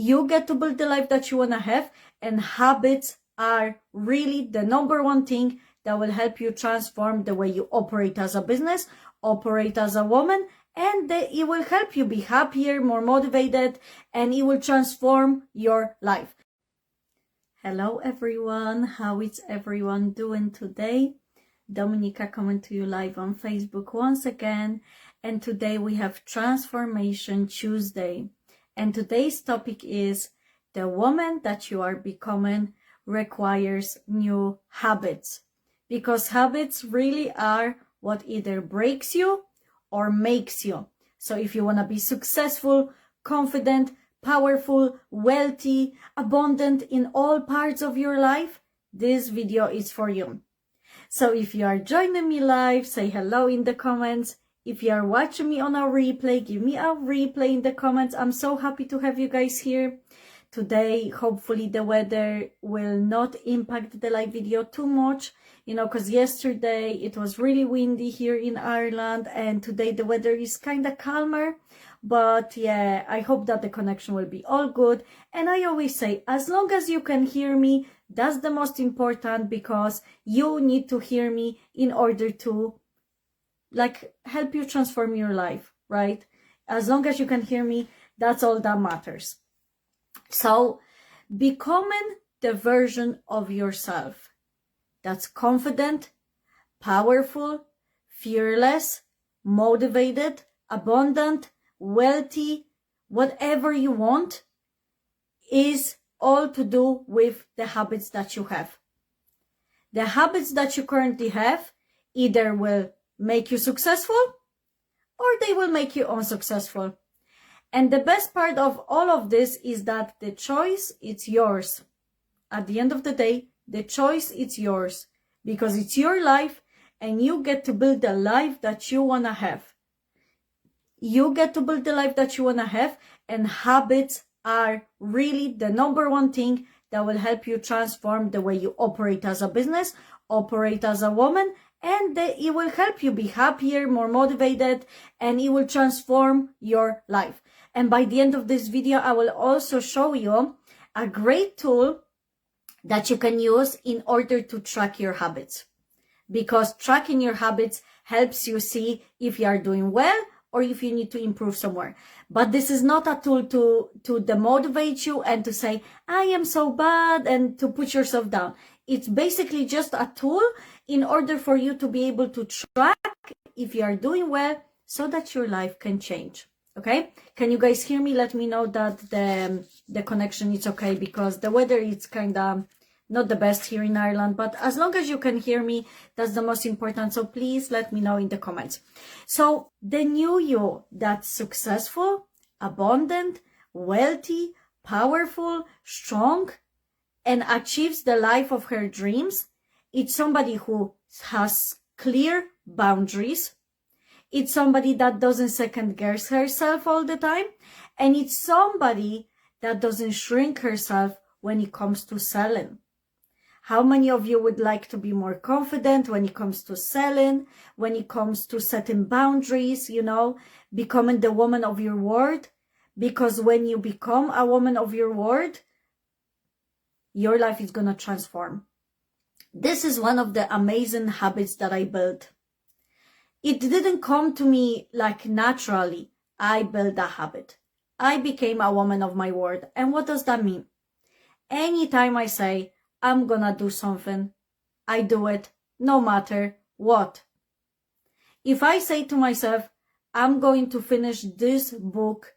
You get to build the life that you want to have, and habits are really the number one thing that will help you transform the way you operate as a business, operate as a woman, and it will help you be happier, more motivated, and it will transform your life. Hello everyone, how is everyone doing today? Dominika coming to you live on Facebook once again, and today we have Transformation Tuesday. And today's topic is the woman that you are becoming requires new habits, because habits really are what either breaks you or makes you. So if you want to be successful, confident, powerful, wealthy, abundant in all parts of your life, this video is for you. So if you are joining me live, say hello in the comments. If you are watching me on a replay, give me a replay in the comments. I'm so happy to have you guys here. Today, hopefully the weather will not impact the live video too much, because yesterday it was really windy here in Ireland, and today the weather is kind of calmer. But yeah, I hope that the connection will be all good. And I always say, as long as you can hear me, that's the most important, because you need to hear me in order to help you transform your life, right? As long as you can hear me, that's all that matters. So becoming the version of yourself that's confident, powerful, fearless, motivated, abundant, wealthy, whatever you want, is all to do with the habits that you have. The habits that you currently have either will make you successful or they will make you unsuccessful. And the best part of all of this is that the choice, it's yours. At the end of the day, the choice, it's yours, because it's your life and you get to build the life that you want to have. You get to build the life that you want to have, and habits are really the number one thing that will help you transform the way you operate as a business, operate as a woman, and it will help you be happier, more motivated, and it will transform your life. And by the end of this video, I will also show you a great tool that you can use in order to track your habits, because tracking your habits helps you see if you are doing well or if you need to improve somewhere. But this is not a tool to demotivate you and to say, I am so bad, and to put yourself down. It's basically just a tool in order for you to be able to track if you are doing well, so that your life can change. Okay? Can you guys hear me? Let me know that the connection is okay, because the weather is kind of not the best here in Ireland, but as long as you can hear me, that's the most important. So please let me know in the comments. So the new you that's successful, abundant, wealthy, powerful, strong, and achieves the life of her dreams, it's somebody who has clear boundaries. It's somebody that doesn't second guess herself all the time. And it's somebody that doesn't shrink herself when it comes to selling. How many of you would like to be more confident when it comes to selling, when it comes to setting boundaries, becoming the woman of your word? Because when you become a woman of your word, your life is going to transform. This is one of the amazing habits that I built. It didn't come to me naturally. I built a habit. I became a woman of my word. And what does that mean? Anytime I say, I'm gonna do something, I do it, no matter what. If I say to myself, I'm going to finish this book,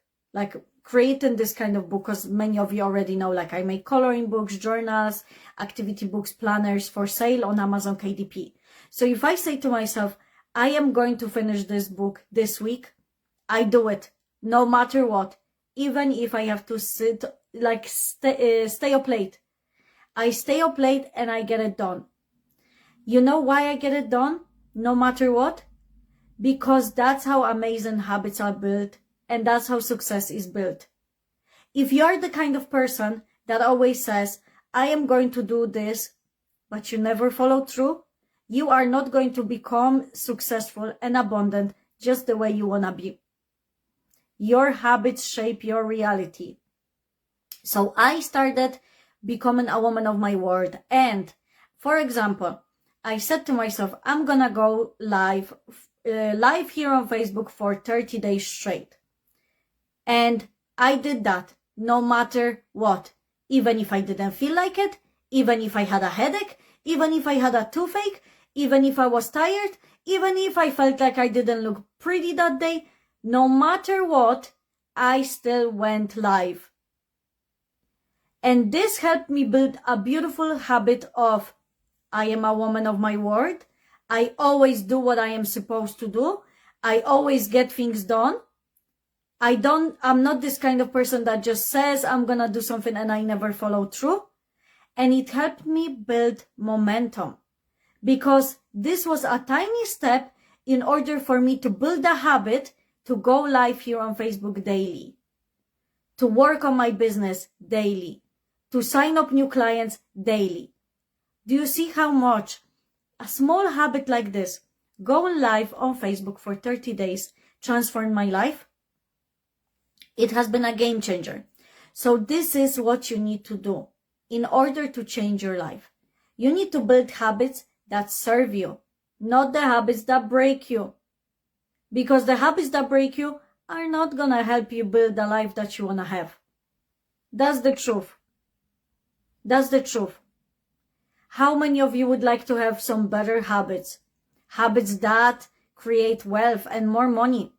creating this kind of book, because many of you already know, I make coloring books, journals, activity books, planners for sale on Amazon KDP. So if I say to myself, I am going to finish this book this week, I do it, no matter what. Even if I have to stay up late. I stay up late and I get it done. You know why I get it done? No matter what? Because that's how amazing habits are built, and that's how success is built. If you are the kind of person that always says, I am going to do this, but you never follow through, you are not going to become successful and abundant just the way you want to be. Your habits shape your reality. So I started becoming a woman of my word. And for example, I said to myself, I'm gonna go live here on Facebook for 30 days straight. And I did that no matter what. Even if I didn't feel like it, even if I had a headache, even if I had a toothache, even if I was tired, even if I felt like I didn't look pretty that day, no matter what, I still went live. And this helped me build a beautiful habit of, I am a woman of my word. I always do what I am supposed to do. I always get things done. I'm not this kind of person that just says I'm gonna do something and I never follow through. And it helped me build momentum, because this was a tiny step in order for me to build a habit to go live here on Facebook daily, to work on my business daily, to sign up new clients daily. Do you see how much a small habit like this, going live on Facebook for 30 days, transformed my life? It has been a game changer. So this is what you need to do in order to change your life. You need to build habits that serve you, not the habits that break you. Because the habits that break you are not gonna help you build the life that you wanna have. That's the truth. That's the truth. How many of you would like to have some better habits? Habits that create wealth and more money?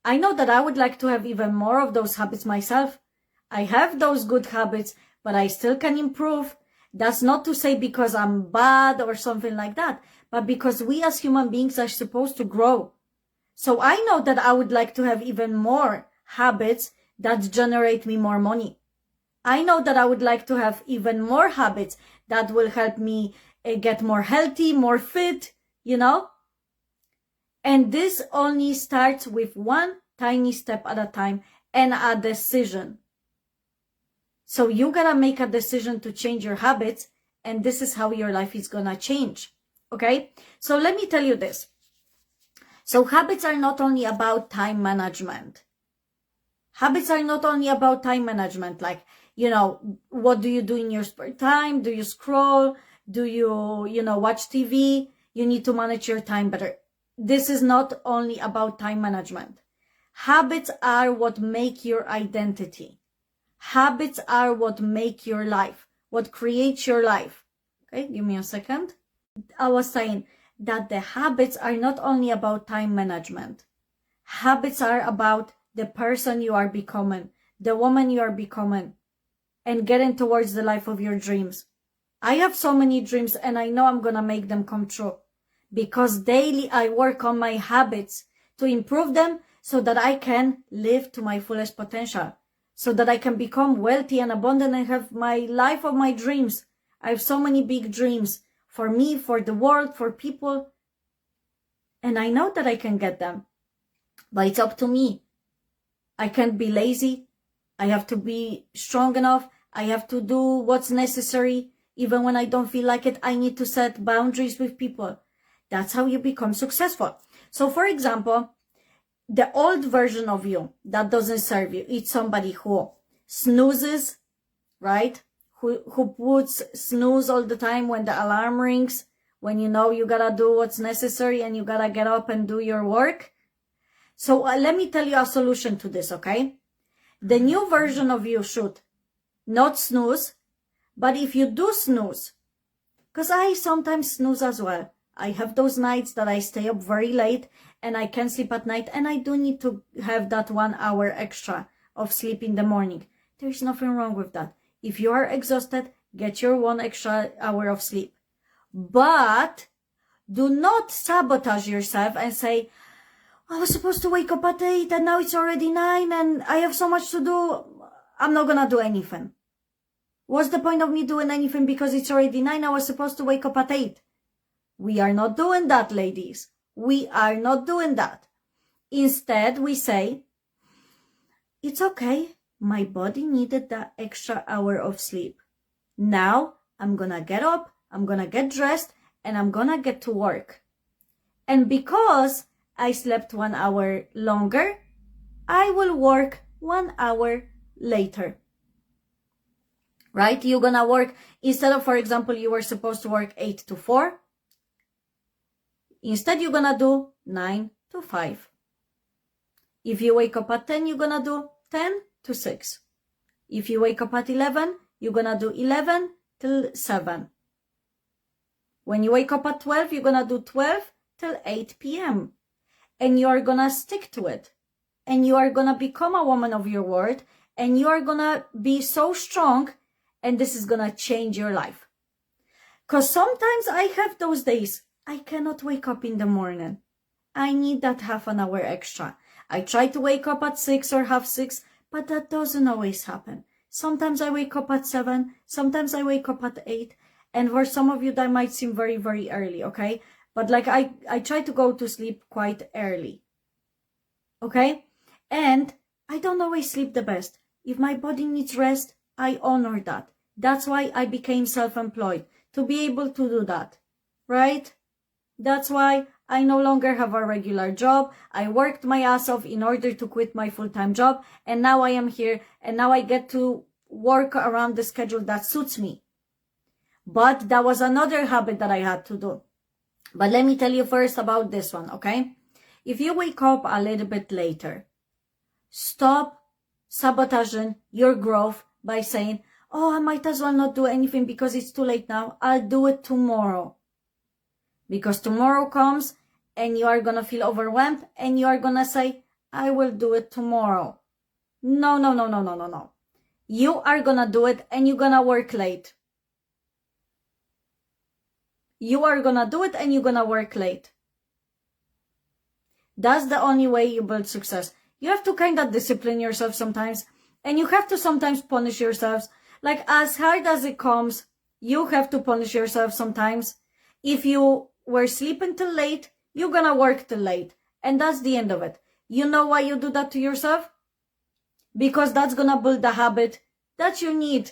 I know that I would like to have even more of those habits myself. I have those good habits, but I still can improve. That's not to say because I'm bad or something like that, but because we as human beings are supposed to grow. So I know that I would like to have even more habits that generate me more money. I know that I would like to have even more habits that will help me get more healthy, more fit, you know? And this only starts with one tiny step at a time and a decision. So you gotta make a decision to change your habits, and this is how your life is gonna change. Okay? So let me tell you this. So habits are not only about time management. Habits are not only about time management, like, you know, what do you do in your spare time? Do you scroll? Do you watch TV? You need to manage your time better. This is not only about time management. Habits are what make your identity. Habits are what make your life, what creates your life. Okay, give me a second. I was saying that the habits are not only about time management. Habits are about the person you are becoming, the woman you are becoming, and getting towards the life of your dreams. I have so many dreams, and I know I'm gonna make them come true, because daily I work on my habits to improve them so that I can live to my fullest potential, so that I can become wealthy and abundant and have my life of my dreams. I have so many big dreams for me, for the world, for people, and I know that I can get them, but it's up to me. I can't be lazy. I have to be strong enough. I have to do what's necessary. Even when I don't feel like it, I need to set boundaries with people. That's how you become successful. So for example, the old version of you that doesn't serve you, it's somebody who snoozes, right? Who puts snooze all the time when the alarm rings, when you know you gotta do what's necessary and you gotta get up and do your work. So let me tell you a solution to this, okay? The new version of you should not snooze, but if you do snooze, because I sometimes snooze as well. I have those nights that I stay up very late and I can't sleep at night, and I do need to have that 1 hour extra of sleep in the morning. There's nothing wrong with that. If you are exhausted, get your 1 extra hour of sleep. But do not sabotage yourself and say, I was supposed to wake up at 8 and now it's already 9 and I have so much to do. I'm not gonna do anything. What's the point of me doing anything because it's already 9? I was supposed to wake up at 8. We are not doing that, ladies. We are not doing that. Instead, we say, it's okay. My body needed that extra hour of sleep. Now I'm gonna get up, I'm gonna get dressed, and I'm gonna get to work. And because I slept 1 hour longer, I will work 1 hour later. Right? You're gonna work, instead of, for example, you were supposed to work 8 to 4, instead you're gonna do 9 to 5. If you wake up at 10, you're gonna do 10 to 6. If you wake up at 11, you're gonna do 11 till 7. When you wake up at 12, you're gonna do 12 till 8 p.m. And you are gonna stick to it. And you are gonna become a woman of your word. And you are gonna be so strong. And this is gonna change your life. Because sometimes I have those days, I cannot wake up in the morning. I need that half an hour extra. I try to wake up at 6 or half 6, but that doesn't always happen. Sometimes I wake up at 7, sometimes I wake up at 8, and for some of you that might seem very, very early, okay? But like I try to go to sleep quite early, okay? And I don't always sleep the best. If my body needs rest, I honor that. That's why I became self-employed, to be able to do that, right? That's why I no longer have a regular job. I worked my ass off in order to quit my full-time job. And now I am here and now I get to work around the schedule that suits me. But that was another habit that I had to do. But let me tell you first about this one, okay? If you wake up a little bit later, stop sabotaging your growth by saying, oh, I might as well not do anything because it's too late now. I'll do it tomorrow. Because tomorrow comes and you are going to feel overwhelmed and you are going to say, I will do it tomorrow. No, no, no, no, no, no, no. You are going to do it and you're going to work late. You are going to do it and you're going to work late. That's the only way you build success. You have to kind of discipline yourself sometimes. And you have to sometimes punish yourselves. Like as hard as it comes, you have to punish yourself sometimes. If you were sleeping till late, you're gonna work till late. And that's the end of it. You know why you do that to yourself? Because that's gonna build the habit that you need.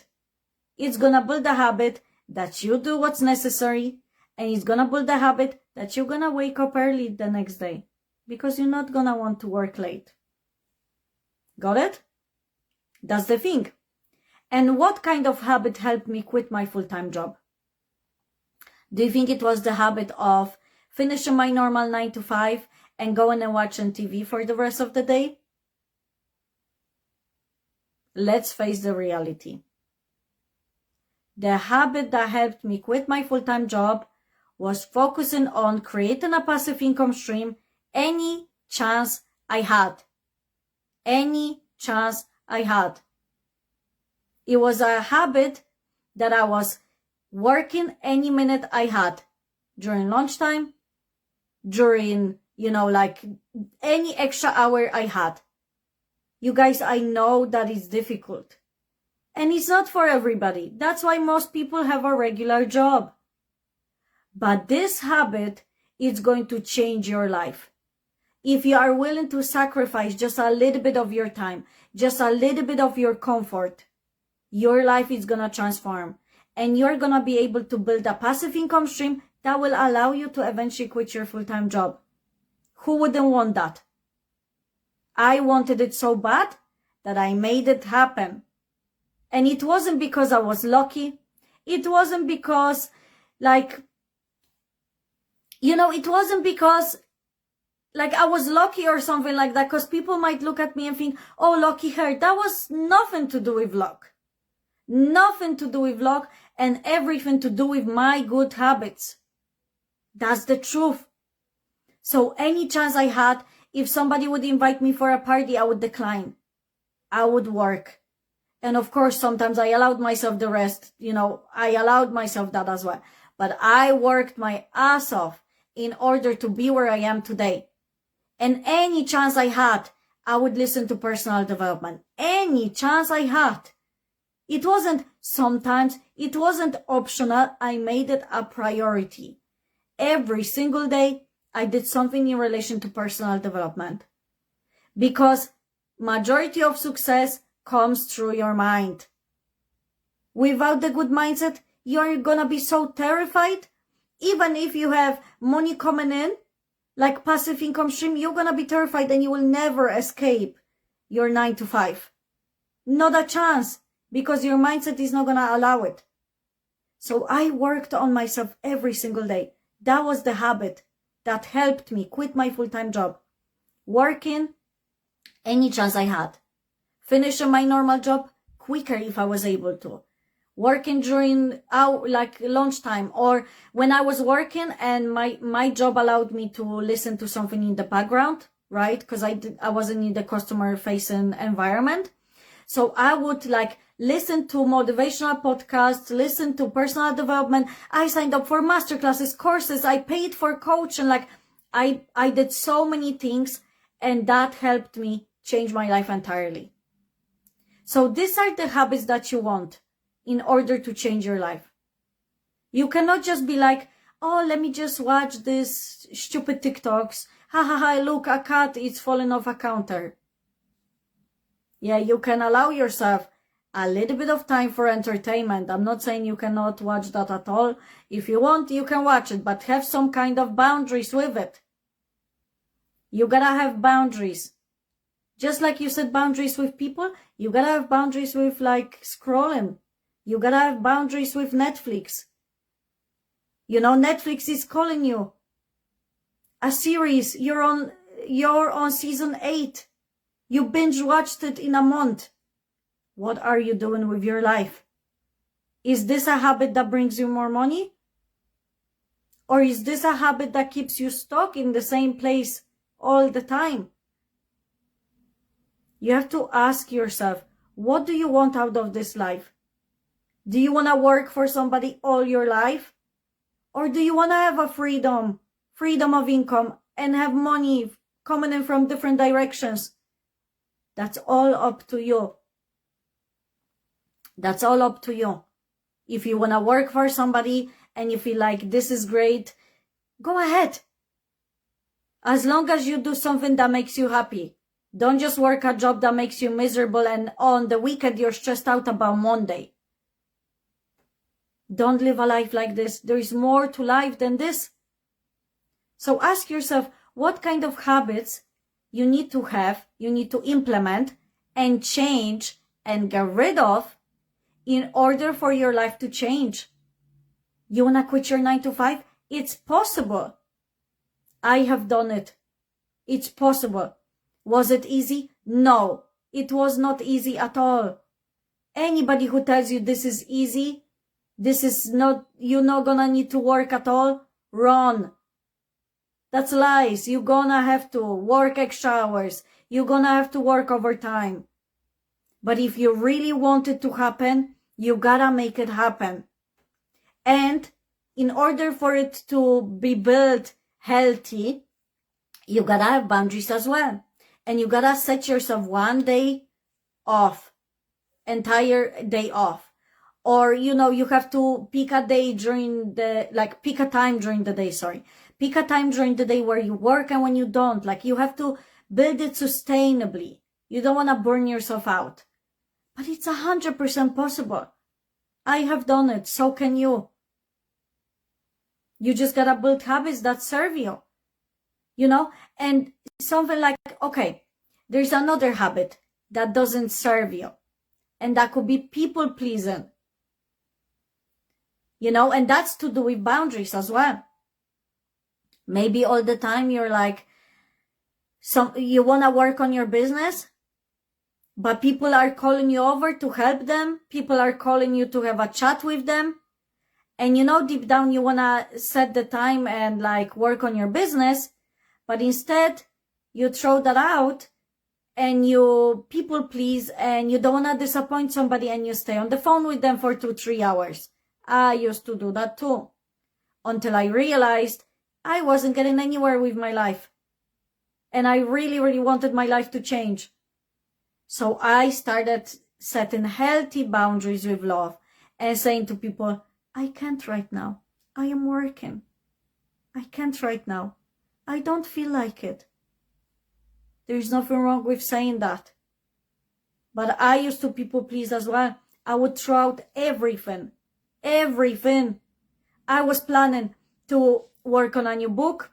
It's gonna build the habit that you do what's necessary. And it's gonna build the habit that you're gonna wake up early the next day. Because you're not gonna want to work late. Got it? That's the thing. And what kind of habit helped me quit my full-time job? Do you think it was the habit of finishing my normal 9 to 5 and going and watching TV for the rest of the day? Let's face the reality. The habit that helped me quit my full-time job was focusing on creating a passive income stream any chance I had. Any chance I had. It was a habit that I was working any minute I had. During lunchtime, during, like any extra hour I had. You guys, I know that it's difficult. And it's not for everybody. That's why most people have a regular job. But this habit is going to change your life. If you are willing to sacrifice just a little bit of your time, just a little bit of your comfort, your life is going to transform. And you're going to be able to build a passive income stream that will allow you to eventually quit your full-time job. Who wouldn't want that? I wanted it so bad that I made it happen. And it wasn't because I was lucky. It wasn't because, it wasn't because, I was lucky or something like that. Because people might look at me and think, oh, lucky her. That was nothing to do with luck. Nothing to do with luck and everything to do with my good habits. That's the truth. So any chance I had, if somebody would invite me for a party, I would decline. I would work. And of course, sometimes I allowed myself the rest. I allowed myself that as well. But I worked my ass off in order to be where I am today. And any chance I had, I would listen to personal development. Any chance I had. It wasn't sometimes, it wasn't optional. I made it a priority. Every single day, I did something in relation to personal development. Because majority of success comes through your mind. Without the good mindset, you're gonna be so terrified. Even if you have money coming in, like passive income stream, you're gonna be terrified and you will never escape your 9 to 5. Not a chance, because your mindset is not going to allow it. So I worked on myself every single day. That was the habit that helped me quit my full-time job. Working any chance I had. Finishing my normal job quicker if I was able to. Working during lunchtime, or when I was working and my job allowed me to listen to something in the background, right? Because I wasn't in the customer facing environment. So I would listen to motivational podcasts, listen to personal development. I signed up for masterclasses, courses. I paid for coaching. I did so many things, and that helped me change my life entirely. So these are the habits that you want in order to change your life. You cannot just be like, oh, let me just watch this stupid TikToks. Ha ha ha, look, a cat is falling off a counter. Yeah, you can allow yourself a little bit of time for entertainment. I'm not saying you cannot watch that at all. If you want, you can watch it, but have some kind of boundaries with it. You gotta have boundaries. Just like you set boundaries with people, you gotta have boundaries with scrolling. You gotta have boundaries with Netflix. You know, Netflix is calling you. A series, you're on season 8. You binge watched it in a month. What are you doing with your life? Is this a habit that brings you more money? Or is this a habit that keeps you stuck in the same place all the time? You have to ask yourself, what do you want out of this life? Do you want to work for somebody all your life? Or do you want to have a freedom of income, and have money coming in from different directions? That's all up to you. That's all up to you. If you want to work for somebody and you feel like this is great, go ahead. As long as you do something that makes you happy. Don't just work a job that makes you miserable and on the weekend you're stressed out about Monday. Don't live a life like this. There is more to life than this. So ask yourself what kind of habits you need to have, you need to implement and change and get rid of in order for your life to change. You want to quit your 9-to-5? It's possible. I have done it. It's possible. Was it easy? No, it was not easy at all. Anybody who tells you this is easy, this is not, you're not gonna need to work at all, run. That's lies. You're gonna have to work extra hours. You're gonna have to work overtime. But if you really want it to happen, you gotta make it happen. And in order for it to be built healthy, you gotta have boundaries as well. And you gotta set yourself one day off, entire day off. Or, you have to pick a day during the, pick a time during the day, Pick a time during the day where you work and when you don't. You have to build it sustainably. You don't want to burn yourself out. But it's 100% possible. I have done it. So can you. You just gotta build habits that serve you. And something like, okay, there's another habit that doesn't serve you. And that could be people pleasing. And that's to do with boundaries as well. Maybe all the time you're you want to work on your business, but people are calling you over to help them. People are calling you to have a chat with them. And deep down you want to set the time and work on your business, but instead you throw that out and you people please and you don't want to disappoint somebody and you stay on the phone with them for 2-3 hours. I used to do that too, until I realized I wasn't getting anywhere with my life. And I really, really wanted my life to change. So I started setting healthy boundaries with love and saying to people, I can't right now. I am working. I can't right now. I don't feel like it. There's nothing wrong with saying that. But I used to people please as well. I would throw out everything. I was planning to work on a new book.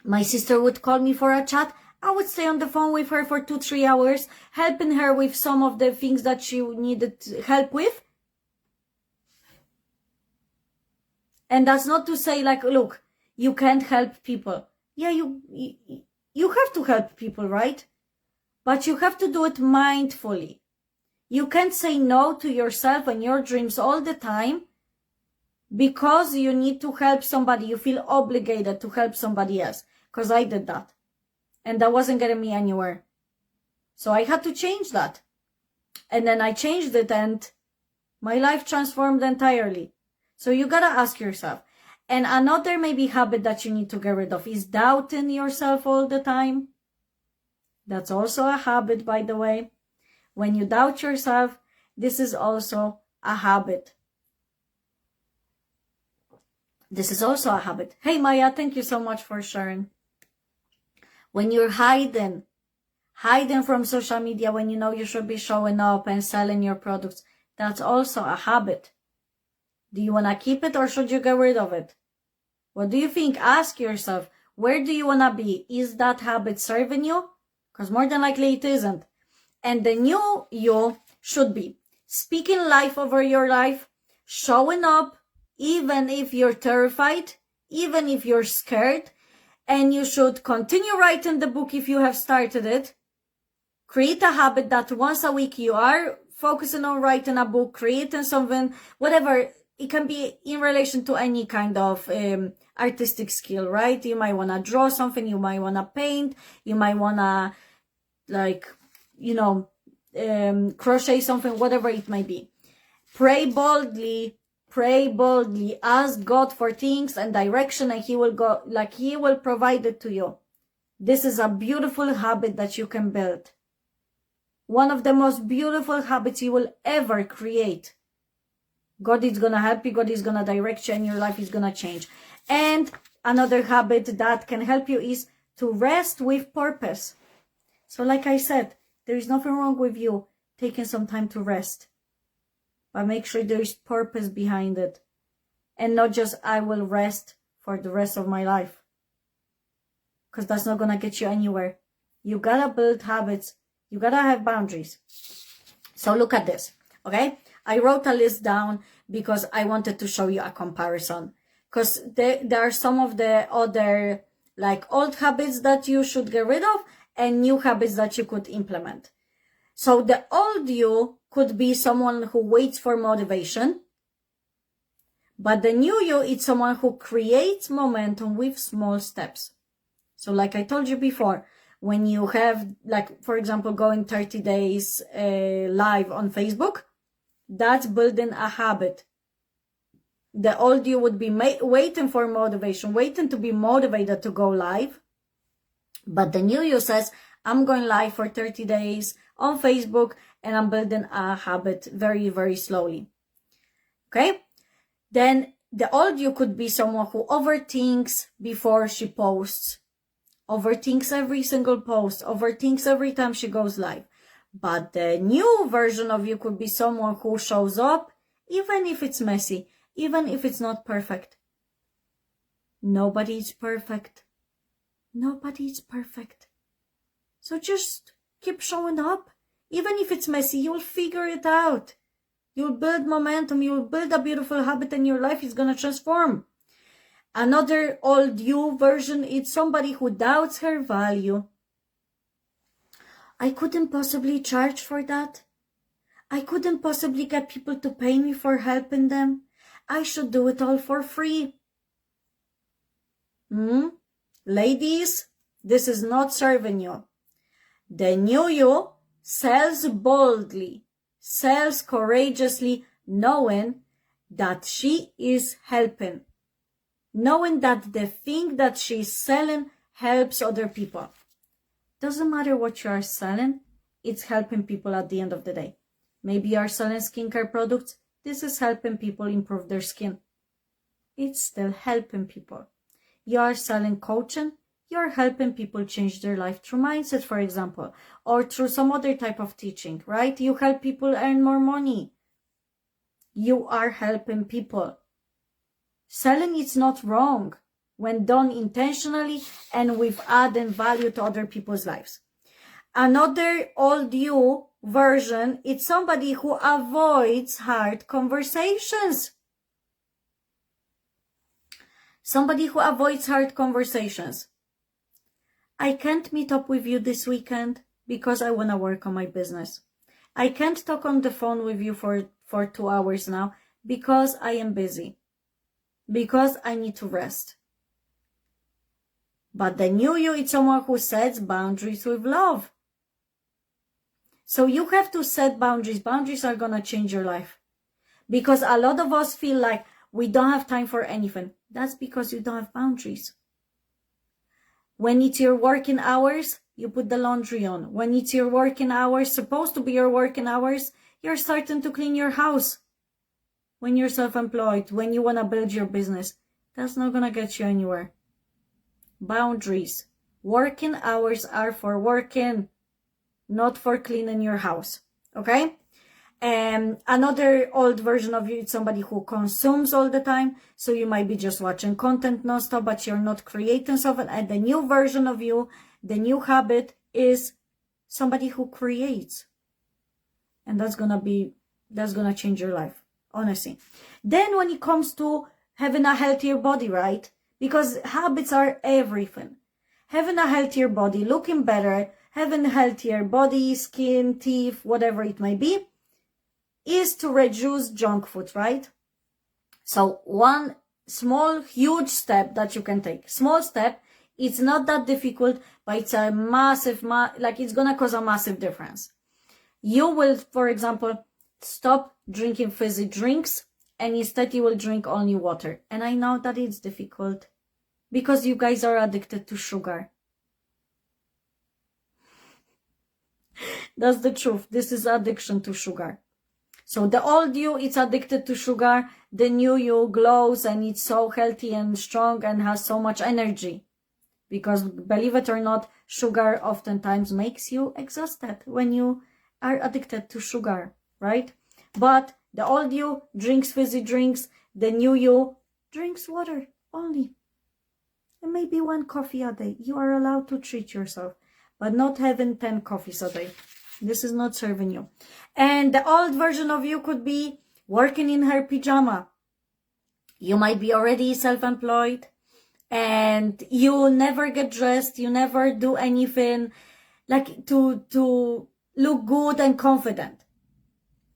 My sister would call me for a chat. I would stay on the phone with her for 2-3 hours, helping her with some of the things that she needed help with. And that's not to say like, look, you can't help people. Yeah, you have to help people, right? But you have to do it mindfully. You can't say no to yourself and your dreams all the time because you need to help somebody. You feel obligated to help somebody else. Because I did that. And that wasn't getting me anywhere. So I had to change that. And then I changed it and my life transformed entirely. So you gotta ask yourself. And another maybe habit that you need to get rid of is doubting yourself all the time. That's also a habit, by the way. When you doubt yourself, this is also a habit. This is also a habit. Hey, Maya, thank you so much for sharing. When you're hiding from social media when you know you should be showing up and selling your products, that's also a habit. Do you want to keep it or should you get rid of it? What do you think? Ask yourself, where do you want to be? Is that habit serving you? Because more than likely it isn't. And the new you should be speaking life over your life, showing up, even if you're terrified, even if you're scared, and you should continue writing the book if you have started it. Create a habit that once a week you are focusing on writing a book, creating something, whatever. It can be in relation to any kind of artistic skill, right? You might want to draw something, you might want to paint, you might want to, like, crochet something, whatever it might be. Pray boldly, ask God for things and direction, and He will provide it to you. This is a beautiful habit that you can build. One of the most beautiful habits you will ever create. God is going to help you, God is going to direct you, and your life is going to change. And another habit that can help you is to rest with purpose. So like I said, there is nothing wrong with you taking some time to rest. But make sure there is purpose behind it. And not just, I will rest for the rest of my life. Because that's not going to get you anywhere. You got to build habits. You got to have boundaries. So look at this, okay? I wrote a list down because I wanted to show you a comparison. Because there are some of the other, like, old habits that you should get rid of and new habits that you could implement. So the old you could be someone who waits for motivation. But the new you is someone who creates momentum with small steps. So like I told you before, when you have, like, for example, going 30 days live on Facebook, that's building a habit. The old you would be waiting for motivation, waiting to be motivated to go live. But the new you says, I'm going live for 30 days on Facebook and I'm building a habit very, very slowly. Okay? Then the old you could be someone who overthinks before she posts. Overthinks every single post. Overthinks every time she goes live. But the new version of you could be someone who shows up, even if it's messy, even if it's not perfect. Nobody is perfect. Nobody is perfect. So just keep showing up. Even if it's messy, you'll figure it out. You'll build momentum. You'll build a beautiful habit and your life is going to transform. Another old you version is somebody who doubts her value. I couldn't possibly charge for that. I couldn't possibly get people to pay me for helping them. I should do it all for free. Ladies, this is not serving you. The new you sells boldly, sells courageously, knowing that she is helping. Knowing that the thing that she's selling helps other people. Doesn't matter what you are selling, it's helping people at the end of the day. Maybe you are selling skincare products. This is helping people improve their skin. It's still helping people. You are selling coaching. You're helping people change their life through mindset, for example, or through some other type of teaching, right? You help people earn more money. You are helping people. Selling is not wrong. when done intentionally and with added value to other people's lives. Another old you version, it's somebody who avoids hard conversations. Somebody who avoids hard conversations. I can't meet up with you this weekend because I want to work on my business. I can't talk on the phone with you for 2 hours now because I am busy. Because I need to rest. But the new you is someone who sets boundaries with love. So you have to set boundaries. Boundaries are going to change your life. Because a lot of us feel like we don't have time for anything. That's because you don't have boundaries. When it's your working hours, you put the laundry on. When it's your working hours, supposed to be your working hours, you're starting to clean your house. When you're self-employed, when you want to build your business, that's not going to get you anywhere. Boundaries. Working hours are for working, not for cleaning your house. Okay? Another old version of you is somebody who consumes all the time. So you might be just watching content nonstop, but you're not creating something. And the new version of you, the new habit is somebody who creates. And that's gonna change your life, honestly. Then when it comes to having a healthier body, right? Because habits are everything. Having a healthier body, looking better, having a healthier body, skin, teeth, whatever it may be, is to reduce junk food, right? So one small, huge step that you can take. Small step, it's not that difficult, but it's a massive, it's gonna cause a massive difference. You will, for example, stop drinking fizzy drinks and instead you will drink only water. And I know that it's difficult because you guys are addicted to sugar. That's the truth. This is addiction to sugar. So the old you, it's addicted to sugar. The new you glows and it's so healthy and strong and has so much energy. Because believe it or not, sugar oftentimes makes you exhausted when you are addicted to sugar, right? But the old you drinks fizzy drinks. The new you drinks water only. And maybe 1 coffee a day. You are allowed to treat yourself, but not having 10 coffees a day. This is not serving you. And the old version of you could be working in her pajama. You might be already self-employed and you never get dressed. You never do anything like to look good and confident.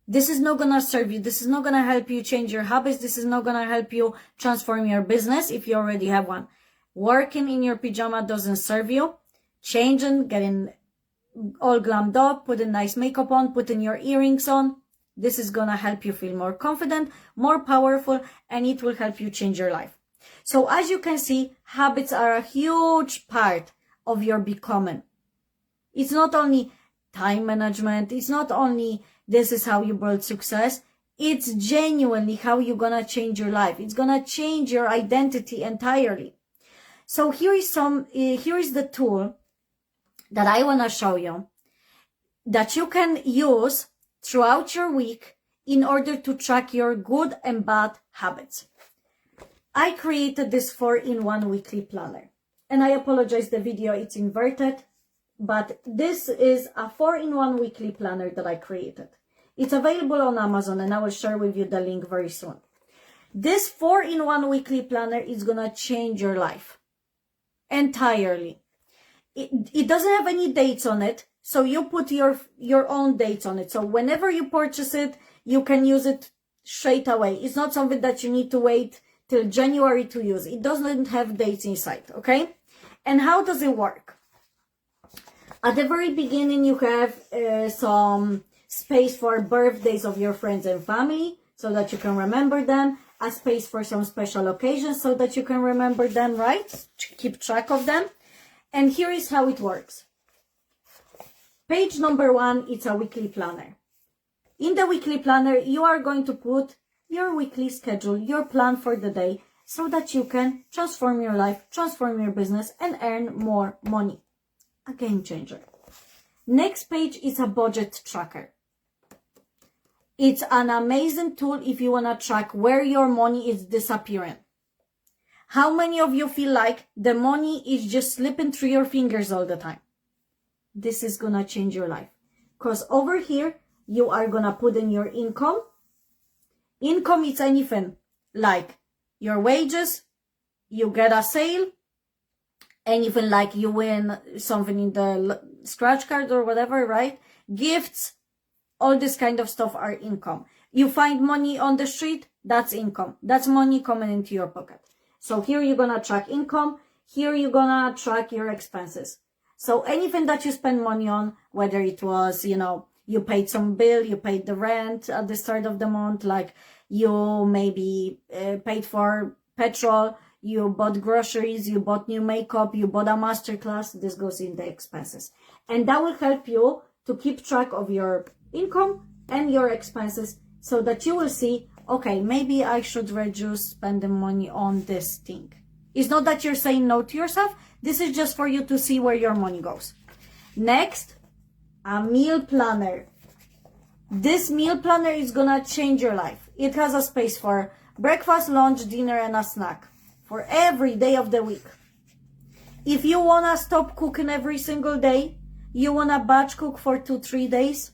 This is not going to serve you. This is not going to help you change your habits. This is not going to help you transform your business if you already have one. Working in your pajama doesn't serve you. Changing, getting all glammed up, putting nice makeup on, putting your earrings on. This is going to help you feel more confident, more powerful, and it will help you change your life. So as you can see, habits are a huge part of your becoming. It's not only time management. It's not only this is how you build success. It's genuinely how you're going to change your life. It's going to change your identity entirely. So here is the tool that I want to show you that you can use throughout your week in order to track your good and bad habits. I created this 4-in-1 weekly planner. And I apologize, the video, it's inverted. But this is a 4-in-1 weekly planner that I created. It's available on Amazon and I will share with you the link very soon. This 4-in-1 weekly planner is going to change your life entirely. It doesn't have any dates on it, so you put your own dates on it. So whenever you purchase it, you can use it straight away. It's not something that you need to wait till January to use. It doesn't have dates inside, okay? And how does it work? At the very beginning, you have some space for birthdays of your friends and family so that you can remember them. A space for some special occasions so that you can remember them, right? To keep track of them. And here is how it works. Page number 1, it's a weekly planner. In the weekly planner, you are going to put your weekly schedule, your plan for the day, so that you can transform your life, transform your business, and earn more money. A game changer. Next page is a budget tracker. It's an amazing tool if you want to track where your money is disappearing. How many of you feel like the money is just slipping through your fingers all the time? This is gonna change your life. Because over here, you are gonna put in your income. Income is anything like your wages, you get a sale, anything like you win something in the scratch card or whatever, right? Gifts, all this kind of stuff are income. You find money on the street, that's income. That's money coming into your pocket. So here you're gonna track income. Here you're gonna track your expenses. So anything that you spend money on, whether it was, you paid some bill, you paid the rent at the start of the month, like you maybe paid for petrol, you bought groceries, you bought new makeup, you bought a masterclass, this goes in the expenses. And that will help you to keep track of your income and your expenses so that you will see, okay, maybe I should reduce spending money on this thing. It's not that you're saying no to yourself. This is just for you to see where your money goes. Next, a meal planner. This meal planner is gonna change your life. It has a space for breakfast, lunch, dinner, and a snack for every day of the week. If you wanna stop cooking every single day, you wanna batch cook for 2-3 days,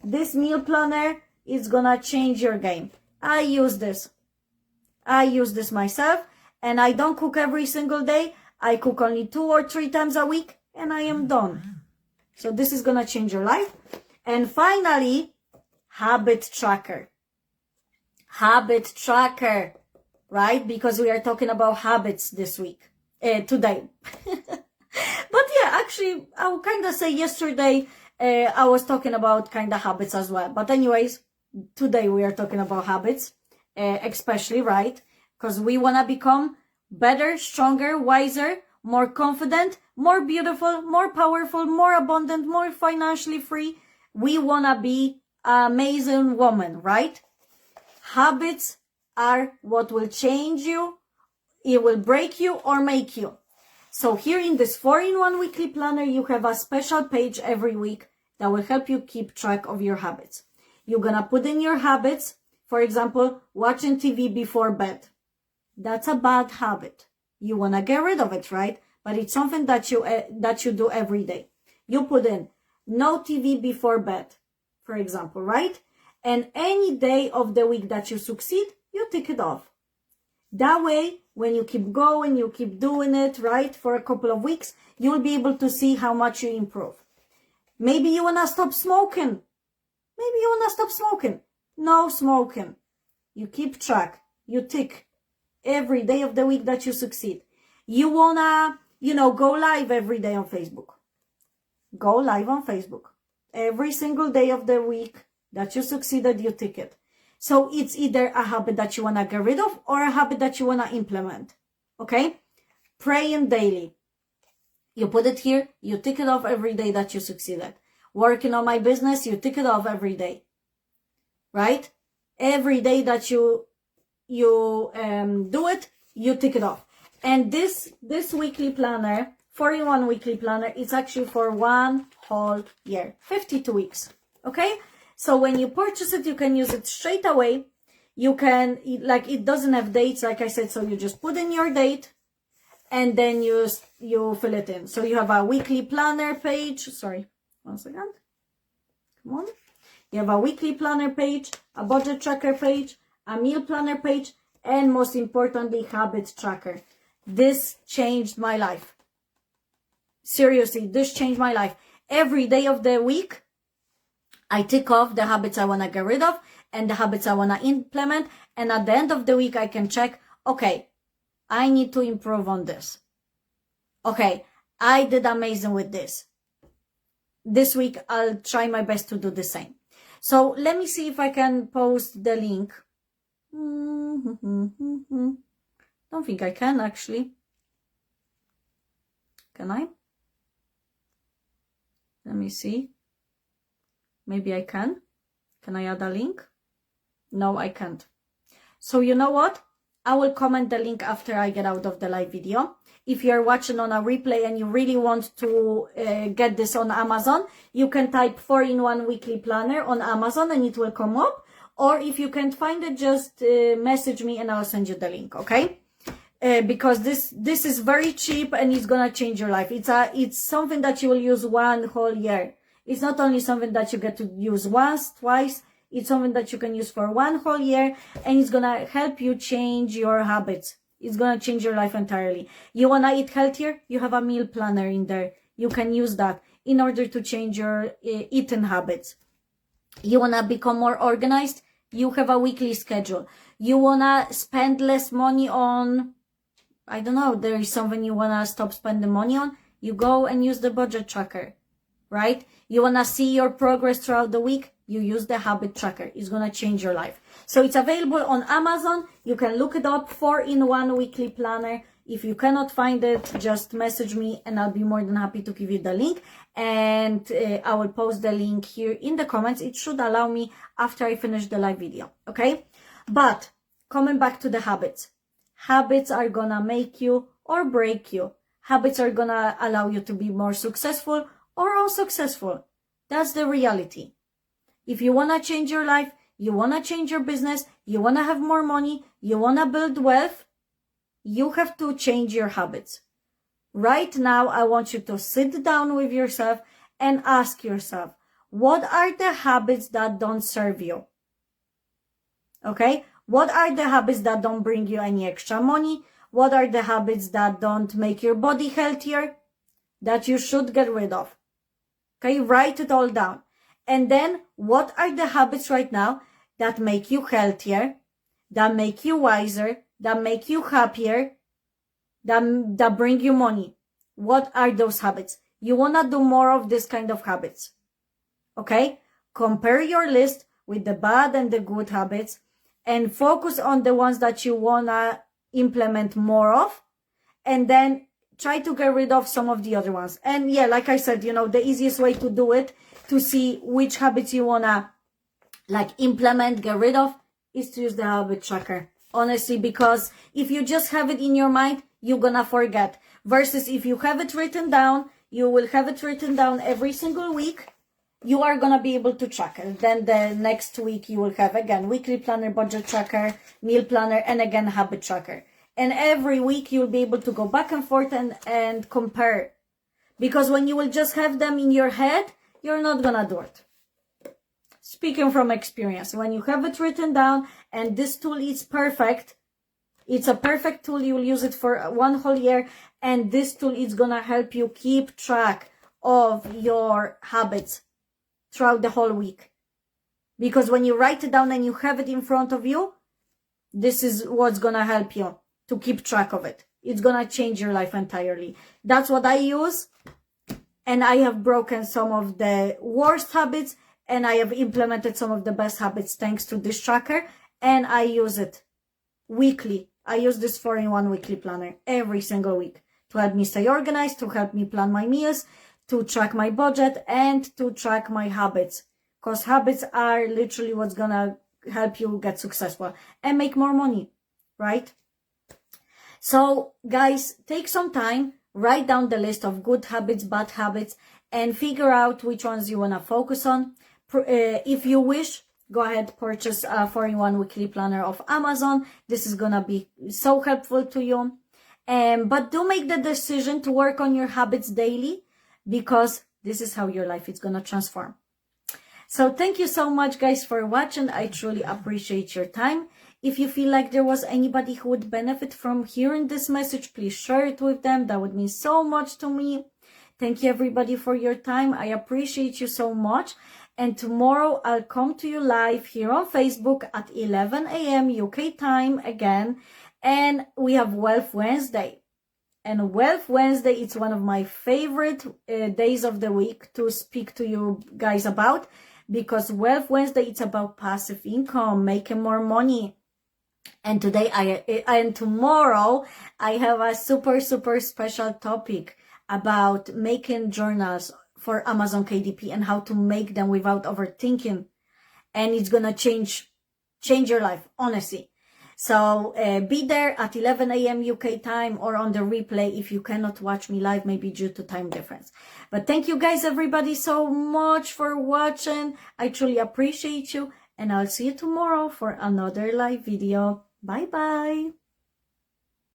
this meal planner is gonna change your game. I use this myself, and I don't cook every single day. I cook only 2 or 3 times a week, and I am done. So this is gonna change your life. And finally, habit tracker. Habit tracker, right? Because we are talking about habits this week, today. But yeah, actually, I would kind of say yesterday, I was talking about kind of habits as well. But anyways, today we are talking about habits, especially, right? Because we want to become better, stronger, wiser, more confident, more beautiful, more powerful, more abundant, more financially free. We want to be an amazing woman, right? Habits are what will change you. It will break you or make you. So here in this 4-in-1 weekly planner, you have a special page every week that will help you keep track of your habits. You're going to put in your habits. For example, watching TV before bed. That's a bad habit. You want to get rid of it, right? But it's something that you do every day. You put in no TV before bed, for example, right? And any day of the week that you succeed, you tick it off. That way, when you keep going, you keep doing it, right, for a couple of weeks, you'll be able to see how much you improve. Maybe you want to stop smoking. No smoking. You keep track. You tick every day of the week that you succeed. You want to, go live every day on Facebook. Go live on Facebook. Every single day of the week that you succeeded, you tick it. So it's either a habit that you want to get rid of or a habit that you want to implement. Okay? Praying daily. You put it here, you tick it off every day that you succeeded. Working on my business, you tick it off every day. Right? Every day that you do it, you tick it off. And this weekly planner, 4-in-1 weekly planner, it's actually for 1 whole year, 52 weeks. Okay? So when you purchase it, you can use it straight away. You can, it doesn't have dates, like I said, so you just put in your date and then you fill it in. So you have a weekly planner page. Sorry, 1 second. Come on. You have a weekly planner page, a budget tracker page, a meal planner page, and most importantly, habit tracker. This changed my life. Seriously, this changed my life. Every day of the week, I tick off the habits I want to get rid of and the habits I want to implement. And at the end of the week, I can check, okay, I need to improve on this. Okay, I did amazing with this. This week, I'll try my best to do the same. So let me see if I can post the link. Don't think I can, actually. Can I? Let me see. Maybe I can. Can I add a link? No, I can't. So you know what? I will comment the link after I get out of the live video. If you're watching on a replay and you really want to get this on Amazon, you can type 4-in-1 weekly planner on Amazon and it will come up. Or if you can't find it, just message me and I'll send you the link, okay? because this is very cheap and it's gonna change your life. It's something that you will use one whole year. It's not only something that you get to use once, twice. It's something that you can use for one whole year, and it's gonna help you change your habits. It's gonna change your life entirely. You wanna eat healthier? You have a meal planner in there. You can use that in order to change your eating habits. You wanna become more organized? You have a weekly schedule. You wanna spend less money on, I don't know, there is something you wanna stop spending money on? You go and use the budget tracker, right? You wanna see your progress throughout the week? You use the habit tracker. It's gonna change your life. So it's available on Amazon. You can look it up, 4-in-1 weekly planner. If you cannot find it, just message me and I'll be more than happy to give you the link. And I will post the link here in the comments. It should allow me after I finish the live video, okay? But coming back to the habits. Habits are gonna make you or break you. Habits are gonna allow you to be more successful or unsuccessful. That's the reality. If you wanna change your life, you wanna change your business, you wanna have more money, you wanna build wealth, you have to change your habits. Right now, I want you to sit down with yourself and ask yourself, what are the habits that don't serve you? Okay? What are the habits that don't bring you any extra money? What are the habits that don't make your body healthier? That you should get rid of. Okay? Write it all down. And then, what are the habits right now that make you healthier, that make you wiser, that make you happier, that bring you money? What are those habits? You want to do more of this kind of habits. Okay? Compare your list with the bad and the good habits and focus on the ones that you want to implement more of, and then try to get rid of some of the other ones. And yeah, like I said, the easiest way to do it, to see which habits you want to implement, get rid of, is to use the habit tracker. Honestly, because if you just have it in your mind, you're gonna forget. Versus if you have it written down, you will have it written down every single week. You are gonna be able to track it. Then the next week you will have again weekly planner, budget tracker, meal planner, and again habit tracker. And every week you'll be able to go back and forth and compare. Because when you will just have them in your head, you're not gonna do it. Speaking from experience, when you have it written down and this tool is perfect, it's a perfect tool, you will use it for one whole year, and this tool is gonna help you keep track of your habits throughout the whole week. Because when you write it down and you have it in front of you, this is what's gonna help you to keep track of it. It's gonna change your life entirely. That's what I use. And I have broken some of the worst habits, and I have implemented some of the best habits thanks to this tracker, and I use it weekly. I use this 4-in-1 weekly planner every single week to help me stay organized, to help me plan my meals, to track my budget, and to track my habits. Because habits are literally what's gonna help you get successful and make more money, right? So guys, take some time, write down the list of good habits, bad habits, and figure out which ones you want to focus on. If you wish, go ahead, purchase a 4-in-1 weekly planner of Amazon. This is going to be so helpful to you. But do make the decision to work on your habits daily, because this is how your life is going to transform. So thank you so much, guys, for watching. I truly appreciate your time. If you feel like there was anybody who would benefit from hearing this message, please share it with them. That would mean so much to me. Thank you, everybody, for your time. I appreciate you so much. And tomorrow I'll come to you live here on Facebook at 11 a.m. UK time again. And we have Wealth Wednesday. And Wealth Wednesday, it's one of my favorite days of the week to speak to you guys about. Because Wealth Wednesday, it's about passive income, making more money. And tomorrow I have a super special topic about making journals for Amazon KDP and how to make them without overthinking. And it's gonna change your life, honestly. So be there at 11 a.m. UK time, or on the replay if you cannot watch me live, maybe due to time difference. But thank you guys, everybody, so much for watching. I truly appreciate you, and I'll see you tomorrow for another live video. Bye bye.